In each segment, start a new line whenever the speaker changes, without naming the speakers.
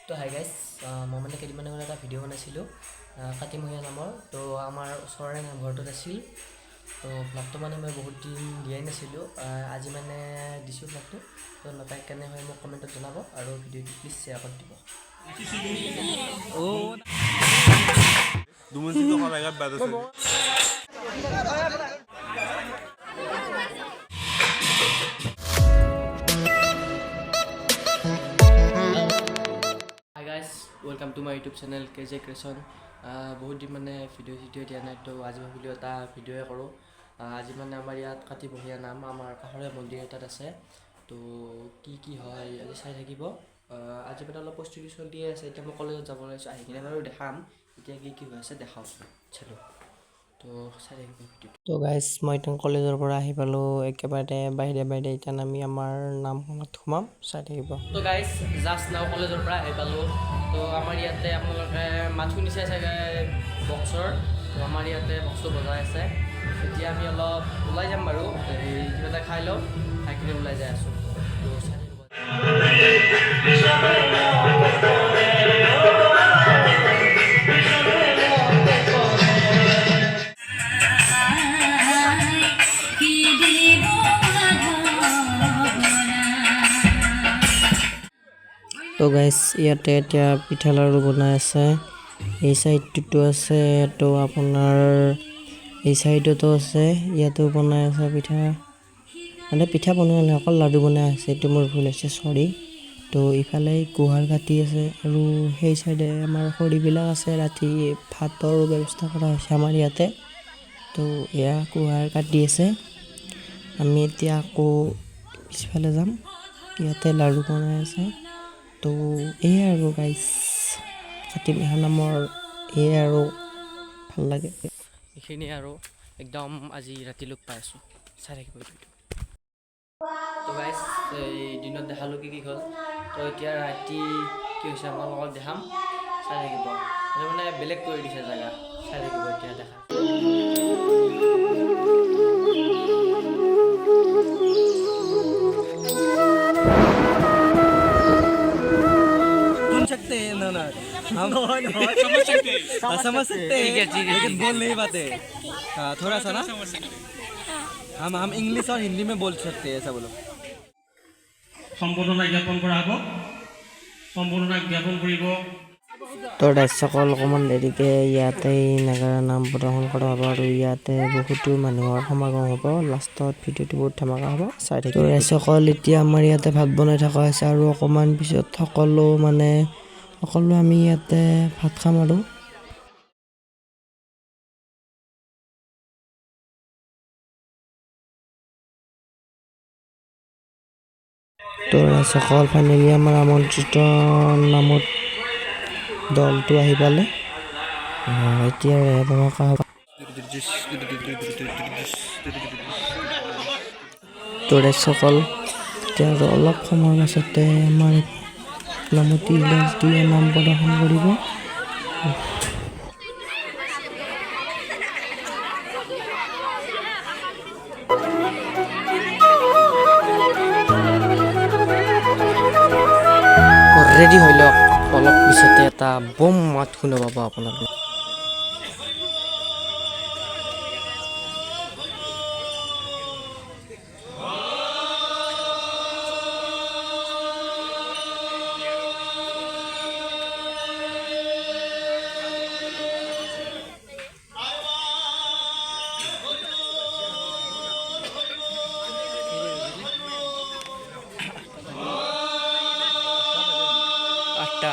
তো hi guys, মই মানে কেইদিনমান আগত এটা ভিডিঅ' বনাইছিলোঁ কাতিমহীয়া নামৰ। তো আমাৰ ওচৰৰে নামঘৰটোত আছিল। তো ভ্লগটো মানে মই বহুত দিন দিয়াই নাছিলোঁ, আজি মানে দিছোঁ ভ্লগটো। তো নাপায় কেনে হয় মোক কমেণ্টত জনাব আৰু ভিডিঅ'টো প্লিজ শ্বেয়াৰ কৰি দিব। Hi guys, welcome to my YouTube channel KJ Creation। বহুত দিন মানে ভিডিঅ' দিয়া নাই, তো আজি ভাবিলোঁ এটা ভিডিঅ'য়ে কৰোঁ। আজি মানে আমাৰ ইয়াত কাতিমহীয়া নাম আমাৰ কাষৰে মন্দিৰ এটাত আছে। তো কি হয় আজি চাই থাকিব। আজি মানে অলপ প্ৰস্তুতি চলি আছে। এতিয়া মই কলেজত যাব ওলাইছোঁ, আহি কিনে বাৰু দেখাম এতিয়া কি হৈ আছে দেখাওঁ চালোঁ। তো চাই থাকিব ভিডিঅ'টো। তো গাইজ, মই এতিয়া কলেজৰ পৰা আহি পালোঁ, একেবাৰে বাহিৰে এতিয়া আমি আমাৰ নামখনত সোমাম, চাই থাকিব। তো গাইজ, জাষ্ট নাও কলেজৰ পৰা আহি পালোঁ। তো আমাৰ ইয়াতে আপোনালোকে মাত শুনিছে চাগে বক্সৰ। তো আমাৰ ইয়াতে বক্সটো বজাই আছে। এতিয়া আমি অলপ ওলাই যাম বাৰু, কিবা এটা খাই লওঁ, খাই কিনে ওলাই যাই আছোঁ। তো চাই থাকিব। তো গাইজ, ইয়াতে এতিয়া পিঠা লাড়ু বনাই আছে। এই চাইডটোতো আছে, তো আপোনাৰ এই চাইডতো আছে, ইয়াতো বনাই আছে পিঠা। মানে পিঠা বনোৱা নাই, অকল লাড়ু বনাই আছে। এইটো মোৰ ভুল হৈছে, চৰি। তো ইফালে কুহাৰ কাটি আছে আৰু সেই চাইডে আমাৰ খৰিবিলাক আছে। ৰাতি ভাতৰ ব্যৱস্থা কৰা হৈছে আমাৰ ইয়াতে। তো এয়া কুহাৰ কাটি আছে। আমি এতিয়া আকৌ পিছফালে যাম, ইয়াতে লাড়ু বনাই আছে। তো এয়াই আৰু গাইজ, কাতিমহীয়া নামৰ এয়াই আৰু ভাল লাগে এইখিনিয়ে আৰু একদম আজি ৰাতিলৈক পাই আছোঁ, চাই থাকিব এইটো। তো গাইজ, এই দিনত দেখালোঁ কি হ'ল। তো এতিয়া ৰাতি কি হৈছে আপোনালোকক দেখাম, চাই থাকিব। মানে বেলেগ কৰি দিছে জেগা, চাই থাকিব এতিয়া দেখা।
सकते हैं ना हम समझ सकते हैं लेकिन बोल नहीं पाते। थोड़ा सा ना हम इंग्लिश और हिंदी में बोल सकते हैं, ऐसा बोलो।
সম্বৰ্ধনা জ্ঞাপন কৰা হ'ব। সম্বৰ্ধনা জ্ঞাপন কৰিব।
তো দৰ্শকসকল, অকণমান দেৰিকে ইয়াতে নাগাৰা নাম প্ৰদৰ্শন কৰা হ'ব আৰু ইয়াতে বহুতো মানুহৰ সমাগম হ'ব। লাষ্টত ভিডিঅ'টো বহুত ধামাকা হ'ব, চাই থাকিব। তো দৰ্শকসকল, এতিয়া আমাৰ ইয়াতে ভাত বনাই থকা হৈছে আৰু অকণমান পিছত সকলো আমি ইয়াতে ভাত খাম আৰু। তো দৰ্শকসকল, ফাইনেলি আমাৰ আমন্ত্ৰিত নামত দলটো আহি পালে। এতিয়া ধামাকা হ'ব। তো দৰ্শকসকল, এতিয়া আৰু অলপ সময়ৰ পাছতে আমাৰ নামতি দলটোৱে নাম প্ৰদৰ্শন কৰিব। ৰেডি হৈ লওক, অলপ পিছতে এটা বম মাত শুনা পাব আপোনালোকে। আঠটা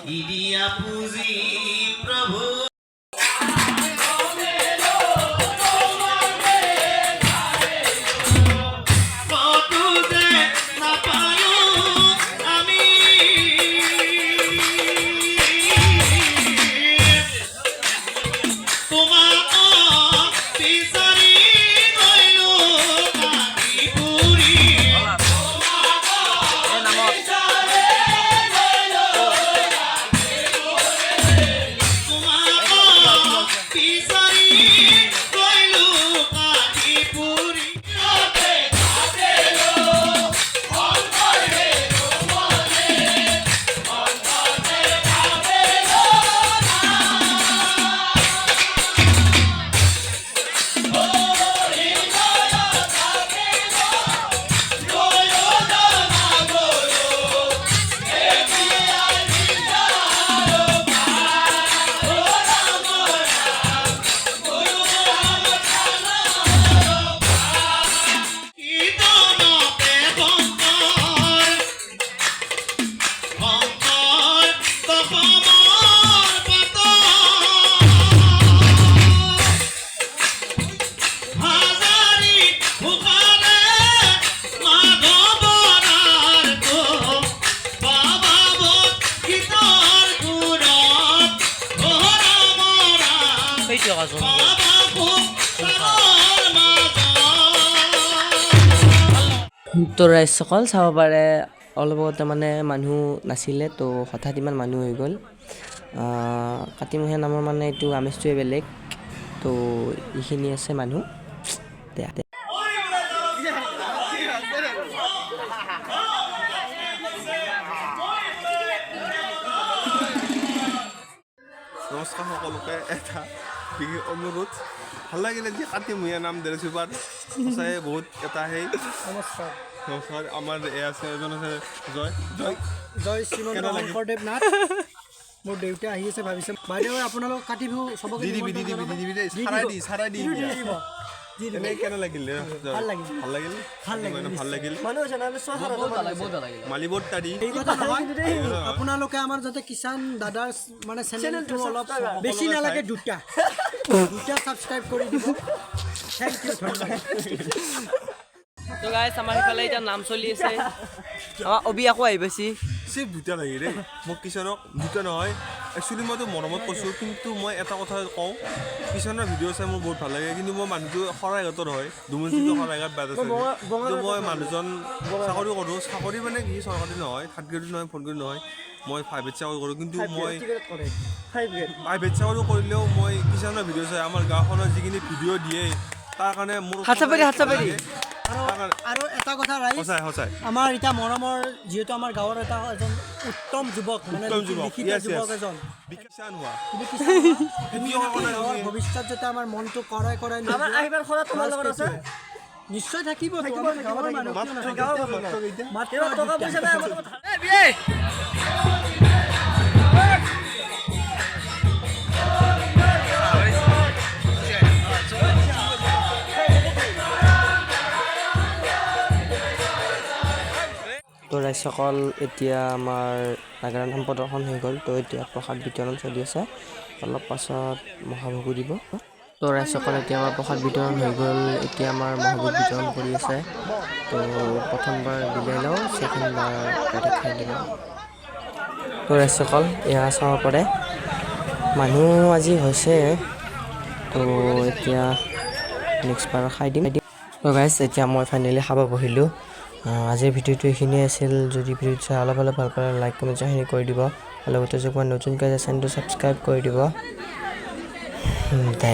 दिया पूजी प्रभु
তো ৰাইজসকল চাব পাৰে অলপ আগতে মানে মানুহ নাছিলে তো হঠাৎ ইমান মানুহ হৈ গ'ল কাতিমহীয়া নামৰ মানে এইটো আমেজটোৱে বেলেগ তো এইখিনি আছে মানুহ
নমস্কাৰ সকলোকে এটা বিশেষ অনুৰোধ ভাল লাগিলে যে কাতিমহীয়া নাম ডেৰচুবাৰ সঁচাই বহুত এটা সেই
নমস্কাৰ
নমস্কাৰ আমাৰ আছে এজন আছে জয় জয়
জয় শ্ৰীমন্ত শংকৰদেৱ নাথ মোৰ দেউতা আহি আছে ভাবিছে বাইদেউ আপোনালোক কাতি বিহু চবকে
চাৰাই দি কেনে লাগিল
ভাল লাগিল
ভাল লাগিল ভাল লাগিল মালিবত তাৰি
আপোনালোকে আমাৰ যাতে কিষাণ দাদাৰ মানে চেনেলটো অলপ বেছি নালাগে দুটা ছাবস্ক্ৰাইব কৰি দিব থেংক ইউ ধন্যবাদ
তো গাইছ আমাৰ ইফালে এতিয়া নাম চলি আছে আমাৰ অবি আকৌ আহি পাইছি
চিফ দুটা লাগে দেই মোক কিষাণক দুটা নহয় একচুৱেলি মইতো মৰমত কৈছোঁ কিন্তু মই এটা কথা কওঁ কিষাণৰ ভিডিঅ' চাই মোৰ বহুত ভাল লাগে কিন্তু মই মানুহটো শৰাইঘাটৰ হয় দুমুচিটো শৰাইঘাট বাদ আছে কিন্তু মই মানুহজন চাকৰি কৰোঁ চাকৰি মানে কি চৰকাৰী নহয় থাৰ্ড গ্ৰেড নহয় ফ'ৰ্থ গ্ৰেড নহয় মই প্ৰাইভেট চাকৰি কৰোঁ কিন্তু মই প্ৰাইভেট চাকৰি কৰিলেও মই কিষাণৰ ভিডিঅ' চাই আমাৰ গাঁওখনৰ যিখিনি ভিডিঅ' দিয়ে তাৰ কাৰণে মোৰ
আৰু এটা কথা ৰাইজ
সঁচাই
আমাৰ এতিয়া মৰমৰ যিহেতু আমাৰ গাঁৱৰ এটা এজন উত্তম যুৱক মানে লিখিত যুৱক এজন
কিষাণ হোৱা
ভৱিষ্যত যাতে আমাৰ মনটো কৰাই নিশ্চয় থাকিব
তো ৰাইজসকল এতিয়া আমাৰ নাগাৰা নাম প্ৰদৰ্শন হৈ গ'ল তো এতিয়া প্ৰসাদ বিতৰণ চলি আছে অলপ পাছত মহাভোগো দিব তো ৰাইজসকল এতিয়া আমাৰ প্ৰসাদ বিতৰণ হৈ গ'ল এতিয়া আমাৰ মহাভোগ বিতৰণ কৰি আছে তো প্ৰথমবাৰ বিলাই লওঁ ছেকেণ্ডবাৰ খাই দিব তো ৰাইজসকল এয়া চাব পাৰে মানুহ আজি হৈছে তো এতিয়া নেক্সট বাৰ খাই দিম তো গাইজ এতিয়া মই ফাইনেলি খাব বহিলোঁ আজিৰ ভিডিঅ'টো এইখিনিয়ে আছিল যদি ভিডিঅ'টো চাই অলপ ভাল পালে লাইক কমেণ্ট সেইখিনি কৰি দিব লগতে যদি নতুনকৈ চেনেলটো ছাবস্ক্ৰাইব কৰি দিব দে